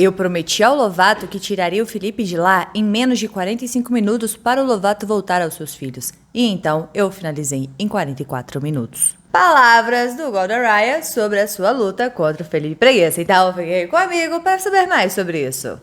Eu prometi ao Lovato que tiraria o Felipe de lá em menos de 45 minutos para o Lovato voltar aos seus filhos. E então eu finalizei em 44 minutos. Palavras do Gordon Ryan sobre a sua luta contra o Felipe Preguiça. Então fiquem comigo para saber mais sobre isso.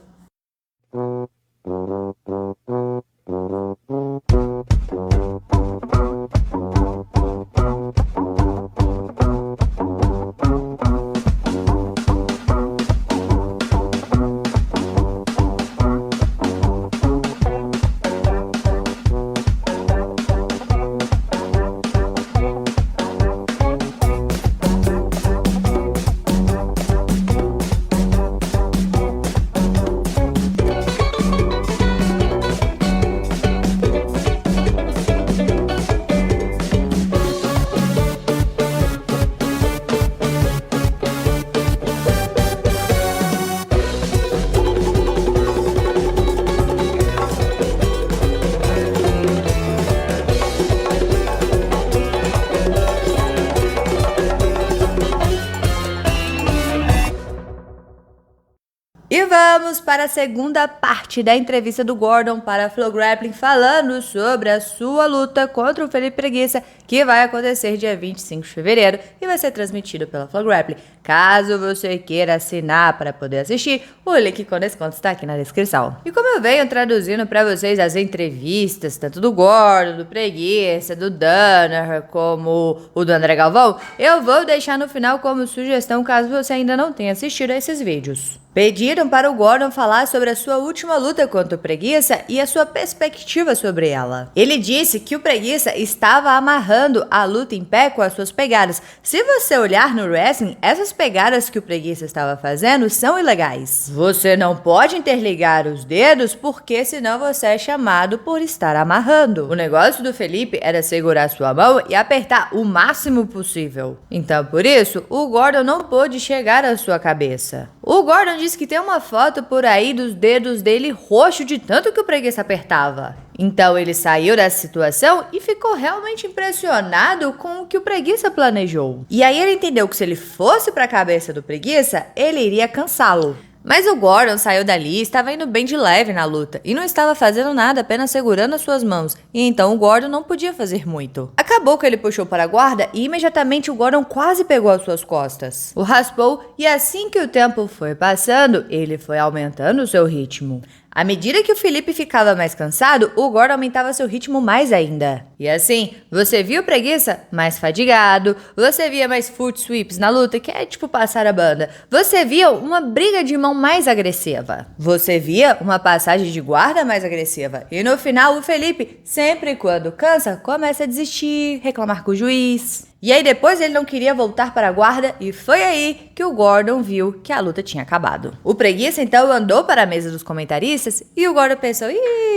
E vamos para a segunda parte da entrevista do Gordon para a Flow Grappling, falando sobre a sua luta contra o Felipe Preguiça, que vai acontecer dia 25 de fevereiro e vai ser transmitido pela Flow Grappling. Caso você queira assinar para poder assistir, o link com desconto está aqui na descrição. E como eu venho traduzindo para vocês as entrevistas, tanto do Gordon, do Preguiça, do Danaher, como o do André Galvão, eu vou deixar no final como sugestão caso você ainda não tenha assistido a esses vídeos. Pediram para o Gordon falar sobre a sua última luta contra o Preguiça e a sua perspectiva sobre ela. Ele disse que o Preguiça estava amarrando a luta em pé com as suas pegadas. Se você olhar no wrestling, essas pegadas que o Preguiça estava fazendo são ilegais. Você não pode interligar os dedos porque senão você é chamado por estar amarrando. O negócio do Felipe era segurar sua mão e apertar o máximo possível. Então, por isso, o Gordon não pôde chegar à sua cabeça. O Gordon disse que tem uma foto por aí dos dedos dele roxo de tanto que o Preguiça apertava. Então ele saiu dessa situação e ficou realmente impressionado com o que o Preguiça planejou. E aí ele entendeu que se ele fosse para a cabeça do Preguiça, ele iria cansá-lo. Mas o Gordon saiu dali e estava indo bem de leve na luta, e não estava fazendo nada, apenas segurando as suas mãos, e então o Gordon não podia fazer muito. Acabou que ele puxou para a guarda e imediatamente o Gordon quase pegou as suas costas. O raspou e assim que o tempo foi passando, ele foi aumentando o seu ritmo. À medida que o Felipe ficava mais cansado, o Gordon aumentava seu ritmo mais ainda. E assim, você via o Preguiça mais fadigado, você via mais foot sweeps na luta, que é tipo passar a banda. Você via uma briga de mão mais agressiva. Você via uma passagem de guarda mais agressiva. E no final, o Felipe, sempre quando cansa, começa a desistir, reclamar com o juiz. E aí depois ele não queria voltar para a guarda e foi aí que o Gordon viu que a luta tinha acabado. O Preguiça então andou para a mesa dos comentaristas e o Gordon pensou,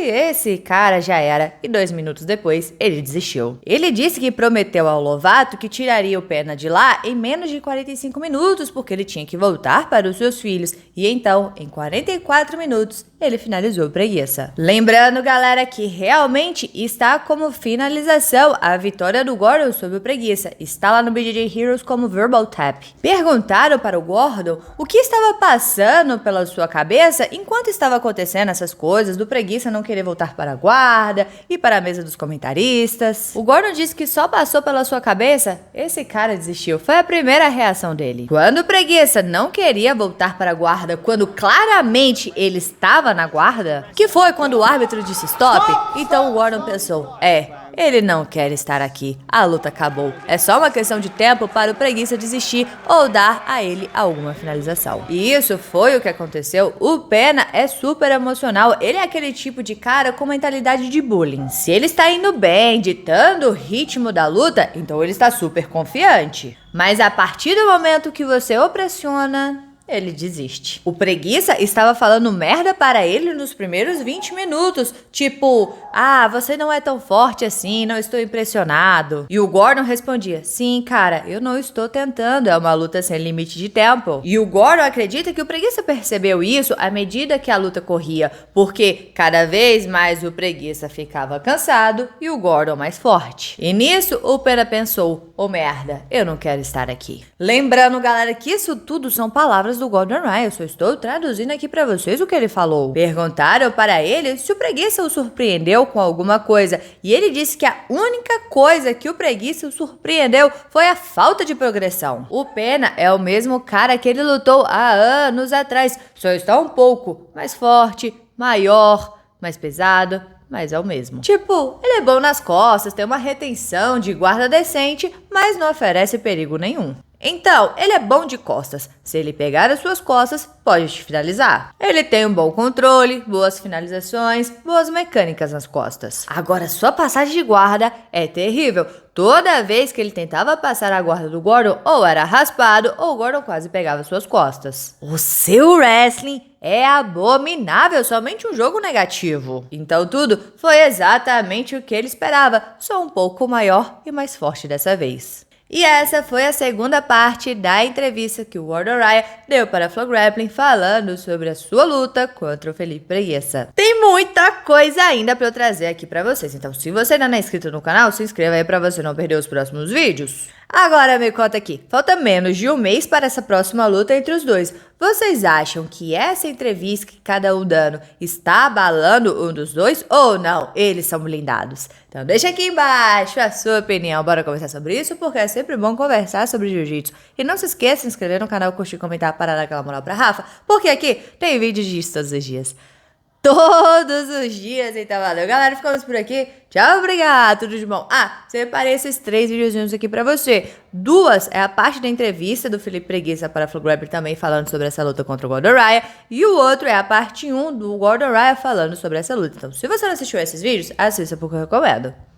esse cara já era, e 2 minutos depois ele desistiu. Ele disse que prometeu ao Lovato que tiraria o Pena de lá em menos de 45 minutos porque ele tinha que voltar para os seus filhos e então em 44 minutos ele finalizou o Preguiça. Lembrando, galera, que realmente está como finalização a vitória do Gordon sobre o Preguiça. Está lá no BJJ Heroes como Verbal Tap. Perguntaram para o Gordon o que estava passando pela sua cabeça enquanto estava acontecendo essas coisas do Preguiça não querer voltar para a guarda e para a mesa dos comentaristas. O Gordon disse que só passou pela sua cabeça, esse cara desistiu. Foi a primeira reação dele. Quando o Preguiça não queria voltar para a guarda, quando claramente ele estava na guarda, que foi quando o árbitro disse stop, então o Gordon pensou, ele não quer estar aqui. A luta acabou. É só uma questão de tempo para o Preguiça desistir ou dar a ele alguma finalização. E isso foi o que aconteceu. O Pena é super emocional. Ele é aquele tipo de cara com mentalidade de bullying. Se ele está indo bem, ditando o ritmo da luta, então ele está super confiante. Mas a partir do momento que você o pressiona, ele desiste. O Preguiça estava falando merda para ele nos primeiros 20 minutos. Tipo, você não é tão forte assim, não estou impressionado. E o Gordon respondia, sim, cara, eu não estou tentando, é uma luta sem limite de tempo. E o Gordon acredita que o Preguiça percebeu isso à medida que a luta corria, porque cada vez mais o Preguiça ficava cansado e o Gordon mais forte. E nisso, o Pena pensou, merda, eu não quero estar aqui. Lembrando, galera, que isso tudo são palavras do Gordon Ryan, eu só estou traduzindo aqui pra vocês o que ele falou. Perguntaram para ele se o Preguiça o surpreendeu com alguma coisa, e ele disse que a única coisa que o Preguiça o surpreendeu foi a falta de progressão. O Pena é o mesmo cara que ele lutou há anos atrás, só está um pouco mais forte, maior, mais pesado, mas é o mesmo. Tipo, ele é bom nas costas, tem uma retenção de guarda decente, mas não oferece perigo nenhum. Então, ele é bom de costas. Se ele pegar as suas costas, pode te finalizar. Ele tem um bom controle, boas finalizações, boas mecânicas nas costas. Agora, sua passagem de guarda é terrível. Toda vez que ele tentava passar a guarda do Gordon, ou era raspado, ou o Gordon quase pegava suas costas. O seu wrestling é abominável, somente um jogo negativo. Então tudo foi exatamente o que ele esperava, só um pouco maior e mais forte dessa vez. E essa foi a segunda parte da entrevista que o Gordon Ryan deu para a Flow Grappling falando sobre a sua luta contra o Felipe Preguiça. Tem muita coisa ainda para eu trazer aqui para vocês, então se você ainda não é inscrito no canal, se inscreva aí para você não perder os próximos vídeos. Agora me conta aqui, falta menos de um mês para essa próxima luta entre os dois. Vocês acham que essa entrevista que cada um dando está abalando um dos dois ou não? Eles são blindados. Então deixa aqui embaixo a sua opinião. Bora conversar sobre isso, porque é sempre bom conversar sobre jiu-jitsu. E não se esqueça de se inscrever no canal, curtir, comentar, para dar aquela moral pra Rafa, porque aqui tem vídeo disso todos os dias. Todos os dias, então valeu. Galera, ficamos por aqui. Tchau, obrigado, tudo de bom. Separei esses 3 videozinhos aqui pra você. 2 é a parte da entrevista do Felipe Preguiça para a Flow Grappling também falando sobre essa luta contra o Gordon Ryan. E o outro é a parte 1 do Gordon Ryan falando sobre essa luta. Então, se você não assistiu esses vídeos, assista porque eu recomendo.